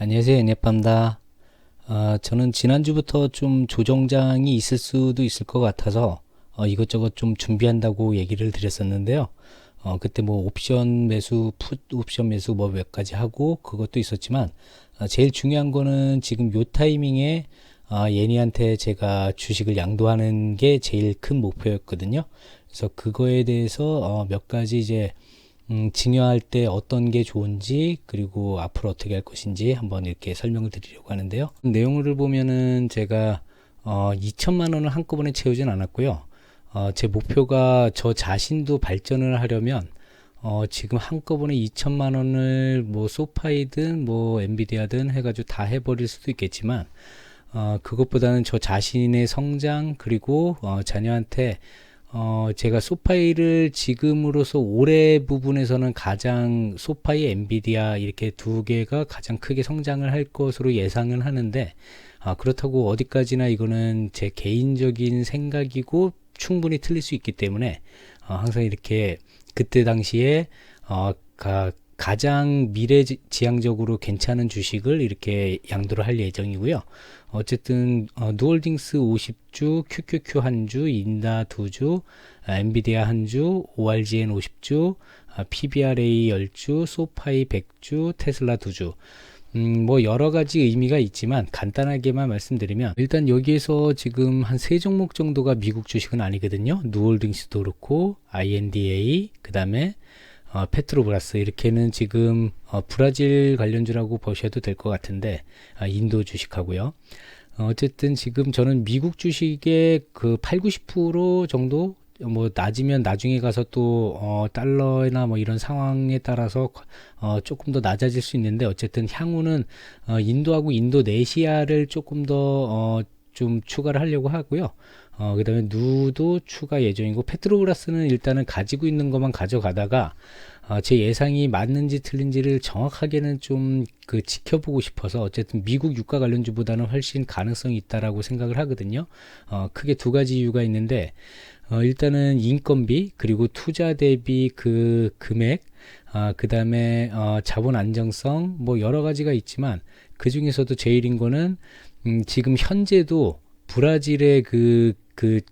안녕하세요, 애니팡입니다. 저는 지난주부터 좀 조정장이 있을 수도 있을 것 같아서 이것저것 좀 준비한다고 얘기를 드렸었는데요. 그때 뭐 옵션 매수, 풋 옵션 매수 뭐 몇 가지 하고 그것도 있었지만 제일 중요한 거는 지금 요 타이밍에 예니한테 제가 주식을 양도하는 게 제일 큰 목표였거든요. 그래서 그거에 대해서 몇 가지 이제 증여할 때 어떤 게 좋은지 그리고 앞으로 어떻게 할 것인지 한번 이렇게 설명을 드리려고 하는데요. 내용을 보면은 제가 2천만 원을 한꺼번에 채우진 않았고요. 제 목표가 저 자신도 발전을 하려면 지금 한꺼번에 2천만 원을 뭐 소파이든 뭐 엔비디아든 해가지고 다 해버릴 수도 있겠지만 그것보다는 저 자신의 성장 그리고 자녀한테 제가 소파이를 지금으로서 올해 부분에서는 가장 소파이, 엔비디아 이렇게 두 개가 가장 크게 성장을 할 것으로 예상은 하는데 그렇다고 어디까지나 이거는 제 개인적인 생각이고 충분히 틀릴 수 있기 때문에 항상 이렇게 그때 당시에 가장 미래지향적으로 괜찮은 주식을 이렇게 양도를 할 예정이고요. 어쨌든 누홀딩스 50주, QQQ 한 주, 인다 2주, 엔비디아 한 주, ORGN 50주, PBRA 10주, 소파이 100주, 테슬라 2주. 뭐 여러 가지 의미가 있지만 간단하게만 말씀드리면 일단 여기에서 지금 한 세 종목 정도가 미국 주식은 아니거든요. 누홀딩스도 그렇고 INDA 그 다음에 페트로브라스 이렇게는 지금 브라질 관련주라고 보셔도 될 것 같은데 인도 주식하고요. 어쨌든 지금 저는 미국 주식의 그 8, 90% 정도 뭐 낮으면 나중에 가서 또 달러나 뭐 이런 상황에 따라서 조금 더 낮아질 수 있는데 어쨌든 향후는 인도하고 인도네시아를 조금 더 좀 추가를 하려고 하고요. 그 다음에 누도 추가 예정이고 페트로브라스는 일단은 가지고 있는 것만 가져가다가 제 예상이 맞는지 틀린지를 정확하게는 좀 그 지켜보고 싶어서 어쨌든 미국 유가 관련주보다는 훨씬 가능성이 있다라고 생각을 하거든요. 크게 두 가지 이유가 있는데 일단은 인건비 그리고 투자 대비 그 금액 그 다음에 자본 안정성 뭐 여러 가지가 있지만 그 중에서도 제일인 거는 지금 현재도 브라질의 그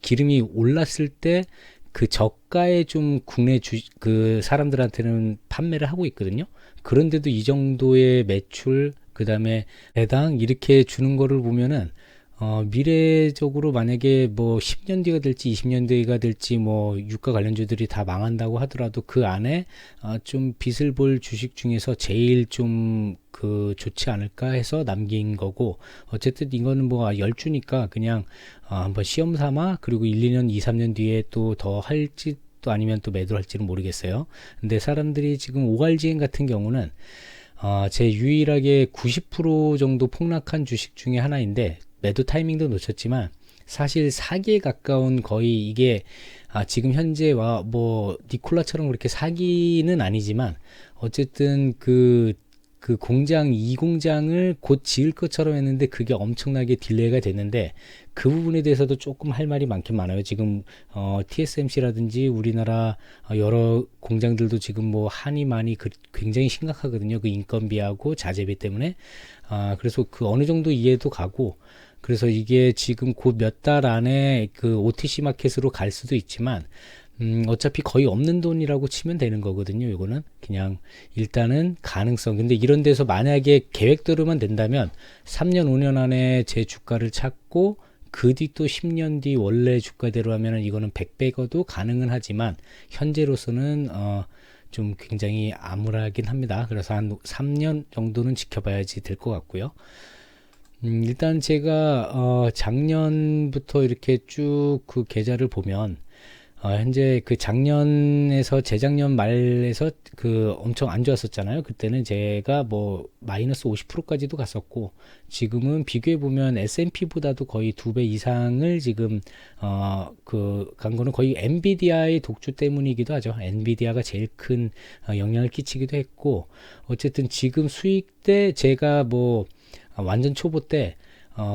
기름이 올랐을 때 그 저가에 좀 국내 그 사람들한테는 판매를 하고 있거든요. 그런데도 이 정도의 매출, 그 다음에 배당 이렇게 주는 거를 보면은 미래적으로 만약에 뭐 10년 뒤가 될지 20년 뒤가 될지 뭐 유가 관련주들이 다 망한다고 하더라도 그 안에 좀 빛을 볼 주식 중에서 제일 좀 그 좋지 않을까 해서 남긴 거고 어쨌든 이거는 뭐 10주니까 그냥 한번 시험 삼아 그리고 1, 2년, 2, 3년 뒤에 또 더 할지 또 아니면 또 매도를 할지는 모르겠어요. 근데 사람들이 지금 ORGN 같은 경우는 제 유일하게 90% 정도 폭락한 주식 중에 하나인데 매도 타이밍도 놓쳤지만 사실 사기에 가까운 거의 이게 지금 현재와 뭐 니콜라처럼 그렇게 사기는 아니지만 어쨌든 그 공장 이 공장을 곧 지을 것처럼 했는데 그게 엄청나게 딜레이가 됐는데 그 부분에 대해서도 조금 할 말이 많긴 많아요. 지금 TSMC라든지 우리나라 여러 공장들도 지금 뭐 한이 많이 굉장히 심각하거든요. 그 인건비하고 자재비 때문에 그래서 그 어느 정도 이해도 가고 그래서 이게 지금 곧 몇 달 안에 그 OTC 마켓으로 갈 수도 있지만 어차피 거의 없는 돈이라고 치면 되는 거거든요. 이거는 그냥 일단은 가능성. 근데 이런 데서 만약에 계획대로만 된다면 3년, 5년 안에 제 주가를 찾고 그 뒤 또 10년 뒤 원래 주가대로 하면은 이거는 100배가도 가능은 하지만 현재로서는 좀 굉장히 암울하긴 합니다. 그래서 한 3년 정도는 지켜봐야지 될 것 같고요. 일단 제가 작년부터 이렇게 쭉 그 계좌를 보면 현재 그 작년에서 재작년 말에서 그 엄청 안 좋았었잖아요. 그때는 제가 뭐 마이너스 50%까지도 갔었고 지금은 비교해 보면 S&P보다도 거의 2배 이상을 지금 그 간 거는 거의 엔비디아의 독주 때문이기도 하죠. 엔비디아가 제일 큰 영향을 끼치기도 했고 어쨌든 지금 수익 때 제가 뭐 완전 초보 때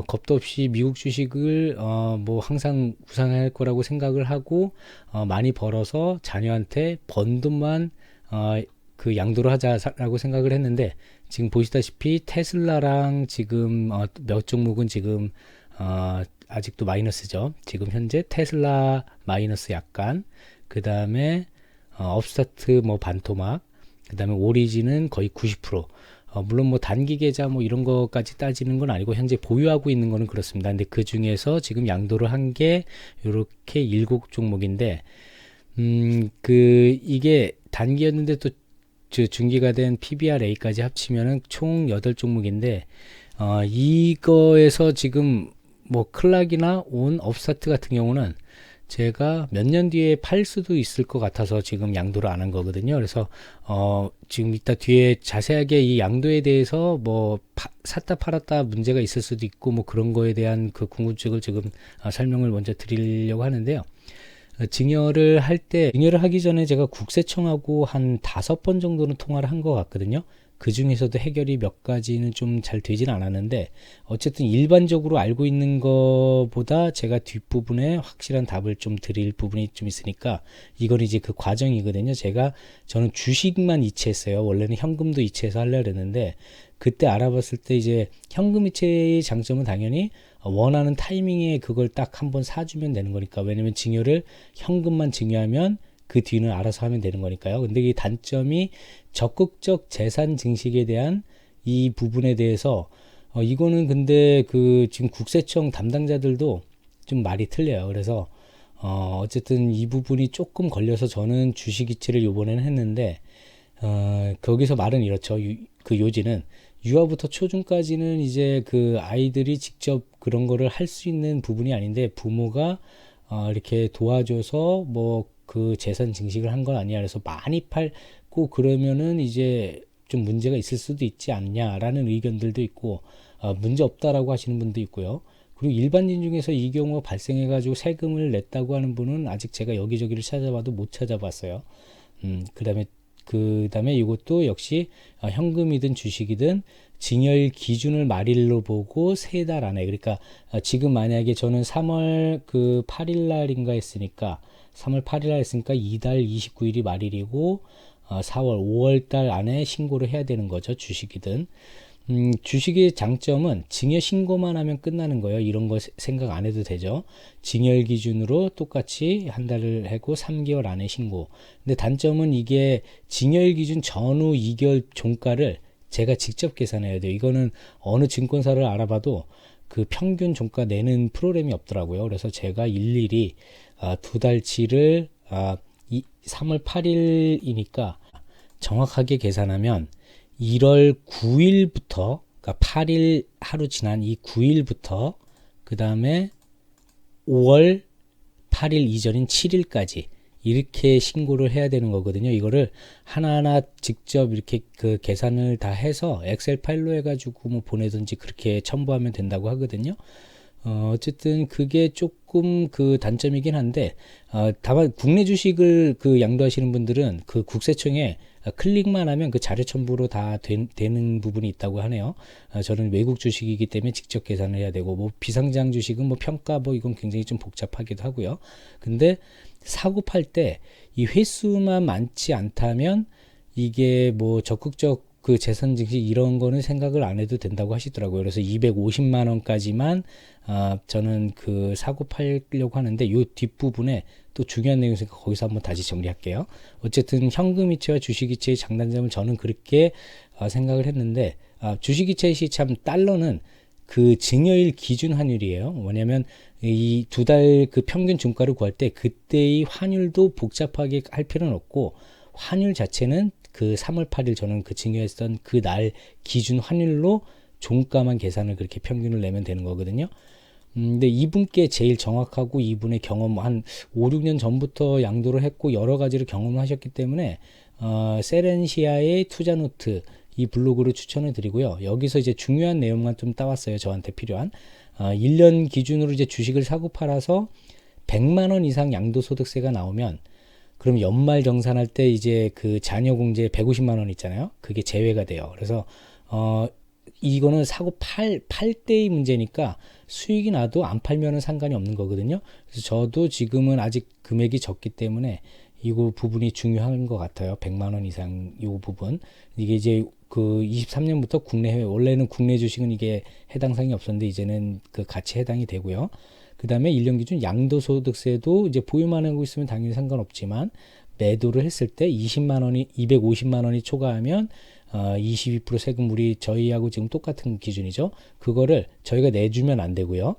겁도 없이 미국 주식을 뭐 항상 우상할 거라고 생각을 하고 많이 벌어서 자녀한테 번 돈만 그 양도를 하자라고 생각을 했는데 지금 보시다시피 테슬라랑 지금 몇 종목은 지금 아직도 마이너스죠. 지금 현재 테슬라 마이너스 약간, 그 다음에 업스타트 뭐 반토막, 그 다음에 오리진은 거의 90%. 물론 뭐 단기 계좌 뭐 이런 거까지 따지는 건 아니고 현재 보유하고 있는 거는 그렇습니다. 근데 그 중에서 지금 양도를 한 게 요렇게 7종목인데 이게 단기였는데 또 중기가 된 PBRA까지 합치면은 총 8종목인데 이거에서 지금 뭐 클락이나 온, 업스타트 같은 경우는 제가 몇 년 뒤에 팔 수도 있을 것 같아서 지금 양도를 안 한 거거든요. 그래서 지금 이따 뒤에 자세하게 이 양도에 대해서 뭐 샀다 팔았다 문제가 있을 수도 있고 뭐 그런 거에 대한 그 궁금증을 지금 설명을 먼저 드리려고 하는데요. 증여를 하기 전에 제가 국세청하고 한 5번 정도는 통화를 한 것 같거든요. 그 중에서도 해결이 몇 가지는 좀 잘 되진 않았는데, 어쨌든 일반적으로 알고 있는 것보다 제가 뒷부분에 확실한 답을 좀 드릴 부분이 좀 있으니까, 이건 이제 그 과정이거든요. 저는 주식만 이체했어요. 원래는 현금도 이체해서 하려고 했는데, 그때 알아봤을 때 이제 현금 이체의 장점은 당연히 원하는 타이밍에 그걸 딱 한번 사주면 되는 거니까. 왜냐면 증여를 현금만 증여하면 그 뒤는 알아서 하면 되는 거니까요. 근데 이 단점이 적극적 재산 증식에 대한 이 부분에 대해서 이거는 근데 그 지금 국세청 담당자들도 좀 말이 틀려요. 그래서 어쨌든 이 부분이 조금 걸려서 저는 주식 이체를 요번에는 했는데 거기서 말은 이렇죠. 그 요지는 유아부터 초중까지는 이제 그 아이들이 직접 그런 거를 할 수 있는 부분이 아닌데 부모가 이렇게 도와줘서 뭐 그 재산 증식을 한 건 아니야. 그래서 많이 팔고 그러면은 이제 좀 문제가 있을 수도 있지 않냐라는 의견들도 있고 문제 없다라고 하시는 분도 있고요. 그리고 일반인 중에서 이 경우가 발생해가지고 세금을 냈다고 하는 분은 아직 제가 여기저기를 찾아봐도 못 찾아봤어요. 그다음에 이것도 역시 현금이든 주식이든 증여일 기준을 말일로 보고 3달 안에, 그러니까 지금 만약에 저는 3월 그 8일 날인가 했으니까 3월 8일 날 했으니까 이달 29일이 말일이고 4월 5월 달 안에 신고를 해야 되는 거죠. 주식이든. 주식의 장점은 증여 신고만 하면 끝나는 거예요. 이런 거 생각 안 해도 되죠. 증여일 기준으로 똑같이 한 달을 하고 3개월 안에 신고. 근데 단점은 이게 증여일 기준 전후 2개월 종가를 제가 직접 계산해야 돼요. 이거는 어느 증권사를 알아봐도 그 평균 종가 내는 프로그램이 없더라고요. 그래서 제가 일일이 2달치를 3월 8일이니까 정확하게 계산하면 1월 9일부터, 그러니까 8일 하루 지난 이 9일부터 그 다음에 5월 8일 이전인 7일까지 이렇게 신고를 해야 되는 거거든요. 이거를 하나하나 직접 이렇게 그 계산을 다 해서 엑셀 파일로 해가지고 뭐 보내든지 그렇게 첨부하면 된다고 하거든요. 어쨌든 그게 조금 그 단점이긴 한데, 다만 국내 주식을 그 양도하시는 분들은 그 국세청에 클릭만 하면 그 자료 첨부로 다 되는 부분이 있다고 하네요. 저는 외국 주식이기 때문에 직접 계산을 해야 되고, 뭐 비상장 주식은 뭐 평가 뭐 이건 굉장히 좀 복잡하기도 하고요. 근데 사고 팔 때 이 횟수만 많지 않다면 이게 뭐 적극적 그 재산 증식 이런 거는 생각을 안 해도 된다고 하시더라고요. 그래서 250만 원까지만 저는 그 사고 팔려고 하는데, 요 뒷부분에 또 중요한 내용이 있으니까 거기서 한번 다시 정리할게요. 어쨌든 현금 이체와 주식 이체의 장단점을 저는 그렇게 생각을 했는데, 주식 이체 시 참 달러는 그 증여일 기준 환율이에요. 뭐냐면 이 2달 그 평균 종가를 구할 때 그때의 환율도 복잡하게 할 필요는 없고, 환율 자체는 그 3월 8일 저는 그 증여했던 그 날 기준 환율로 종가만 계산을 그렇게 평균을 내면 되는 거거든요. 근데 이분께 제일 정확하고 이분의 경험 한 5, 6년 전부터 양도를 했고 여러 가지를 경험을 하셨기 때문에 세렌시아의 투자 노트 이 블로그를 추천을 드리고요. 여기서 이제 중요한 내용만 좀 따왔어요. 저한테 필요한 1년 기준으로 이제 주식을 사고 팔아서 100만 원 이상 양도소득세가 나오면, 그럼 연말 정산할 때 이제 그 자녀 공제 150만 원 있잖아요. 그게 제외가 돼요. 그래서 이거는 사고 팔 때의 문제니까 수익이 나도 안 팔면은 상관이 없는 거거든요. 그래서 저도 지금은 아직 금액이 적기 때문에 이거 부분이 중요한 것 같아요. 100만 원 이상 요 부분. 이게 이제 그 23년부터 국내 해외, 원래는 국내 주식은 이게 해당 사항이 없었는데 이제는 그 같이 해당이 되고요. 그 다음에 1년 기준 양도소득세도 이제 보유만 하고 있으면 당연히 상관없지만 매도를 했을 때 250만 원이 초과하면 22% 세금, 우리 저희하고 지금 똑같은 기준이죠. 그거를 저희가 내주면 안 되고요.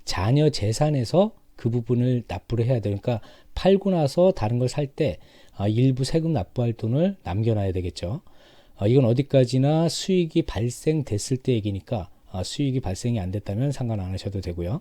자녀 재산에서 그 부분을 납부를 해야 돼요. 그러니까 팔고 나서 다른 걸 살 때 일부 세금 납부할 돈을 남겨놔야 되겠죠. 이건 어디까지나 수익이 발생됐을 때 얘기니까 수익이 발생이 안 됐다면 상관 안 하셔도 되고요.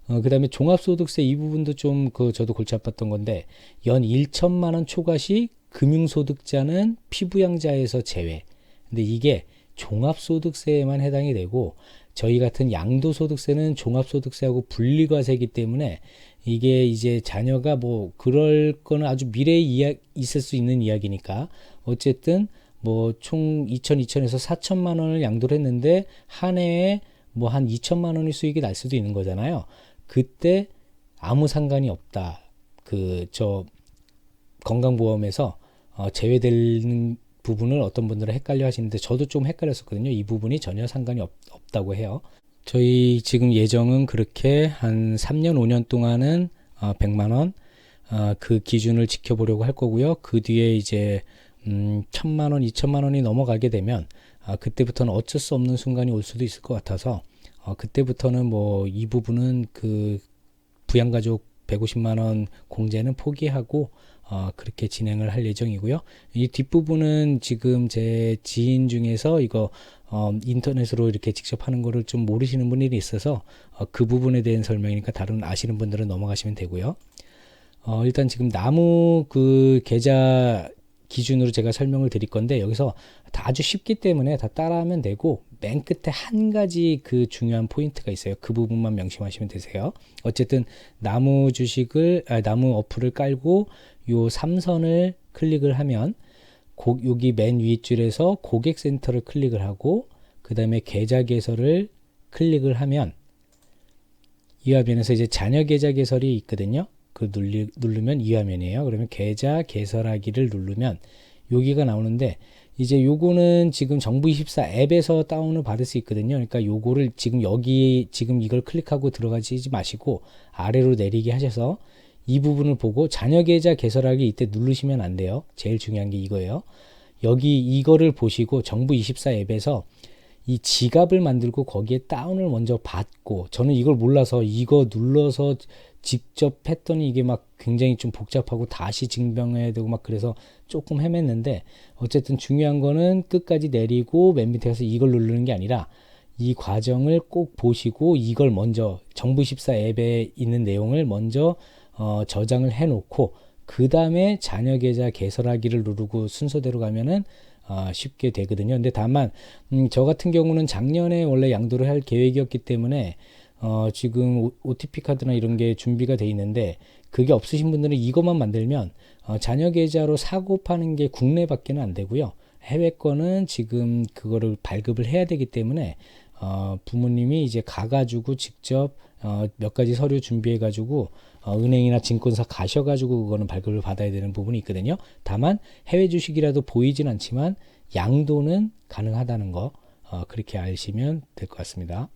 그 다음에 종합소득세 이 부분도 좀 저도 골치 아팠던 건데 연 1천만 원 초과 시 금융소득자는 피부양자에서 제외. 근데 이게 종합소득세에만 해당이 되고 저희 같은 양도소득세는 종합소득세하고 분리과세이기 때문에 이게 이제 자녀가 뭐 그럴 거는 아주 미래에 있을 수 있는 이야기니까 어쨌든 뭐 총 2천에서 4천만 원을 양도를 했는데 한 해에 뭐 한 2천만 원의 수익이 날 수도 있는 거잖아요. 그때 아무 상관이 없다. 저 건강보험에서 제외되는 부분을 어떤 분들은 헷갈려 하시는데 저도 좀 헷갈렸었거든요. 이 부분이 전혀 상관이 없다고 해요. 저희 지금 예정은 그렇게 한 3년, 5년 동안은 100만 원 그 기준을 지켜보려고 할 거고요. 그 뒤에 이제 1,000만 원, 2천만 원이 넘어가게 되면 그때부터는 어쩔 수 없는 순간이 올 수도 있을 것 같아서 그때부터는 뭐 이 부분은 그 부양가족 150만 원 공제는 포기하고 그렇게 진행을 할 예정이고요. 이 뒷부분은 지금 제 지인 중에서 이거 인터넷으로 이렇게 직접 하는 거를 좀 모르시는 분들이 있어서 그 부분에 대한 설명이니까 다른 아시는 분들은 넘어가시면 되고요. 일단 지금 나무 그 계좌 기준으로 제가 설명을 드릴 건데 여기서 다 아주 쉽기 때문에 다 따라하면 되고 맨 끝에 한 가지 그 중요한 포인트가 있어요. 그 부분만 명심하시면 되세요. 어쨌든 나무 어플을 깔고 요 3선을 클릭을 하면 여기 맨 윗줄에서 고객센터를 클릭을 하고 그 다음에 계좌 개설을 클릭을 하면 이 화면에서 이제 자녀 계좌 개설이 있거든요. 그 누르면 이 화면이에요. 그러면 계좌 개설하기를 누르면 여기가 나오는데 이제 요거는 지금 정부24 앱에서 다운을 받을 수 있거든요. 그러니까 요거를 지금 이걸 클릭하고 들어가지 마시고 아래로 내리게 하셔서 이 부분을 보고 자녀 계좌 개설하기 이때 누르시면 안 돼요. 제일 중요한 게 이거예요. 여기 이거를 보시고 정부24 앱에서 이 지갑을 만들고 거기에 다운을 먼저 받고 저는 이걸 몰라서 이거 눌러서 직접 했더니 이게 막 굉장히 좀 복잡하고 다시 증명해야 되고 막 그래서 조금 헤맸는데 어쨌든 중요한 거는 끝까지 내리고 맨 밑에 가서 이걸 누르는 게 아니라 이 과정을 꼭 보시고 이걸 먼저 정부24 앱에 있는 내용을 먼저 저장을 해 놓고 그 다음에 자녀 계좌 개설하기를 누르고 순서대로 가면은 쉽게 되거든요. 근데 다만 저 같은 경우는 작년에 원래 양도를 할 계획이었기 때문에 지금 OTP 카드나 이런 게 준비가 돼 있는데 그게 없으신 분들은 이것만 만들면 자녀 계좌로 사고 파는 게 국내밖에는 안 되고요. 해외 거는 지금 그거를 발급을 해야 되기 때문에 부모님이 이제 가가지고 직접 몇 가지 서류 준비해가지고 은행이나 증권사 가셔가지고 그거는 발급을 받아야 되는 부분이 있거든요. 다만 해외 주식이라도 보이진 않지만 양도는 가능하다는 거 그렇게 아시면 될 것 같습니다.